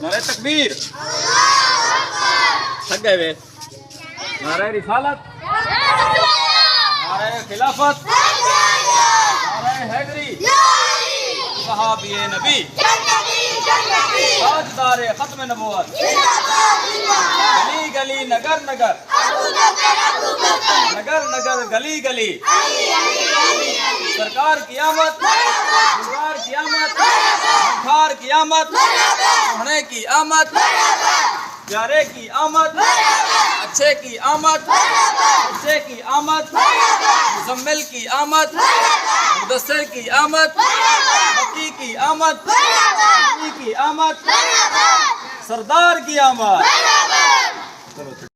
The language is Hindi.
नारे तकबीर, थक गए वे। नारे रिसालत, नारे खिलाफत, नारे हैदरी, सहाबिए नबी, ताजदारे खत्म नबुवत, गली गली नगर नगर, नगर नगर गली गली, सरकार की आमद, सरकार की आमद, बुखार की आमद, सोहने की आमद, प्यारे की आमद, अच्छे की आमद, अच्छे की आमद, मुजम्मिल की आमद, मुदस्सिर की आमद, मक्की की आमद, की आमद, सरदार की आमद।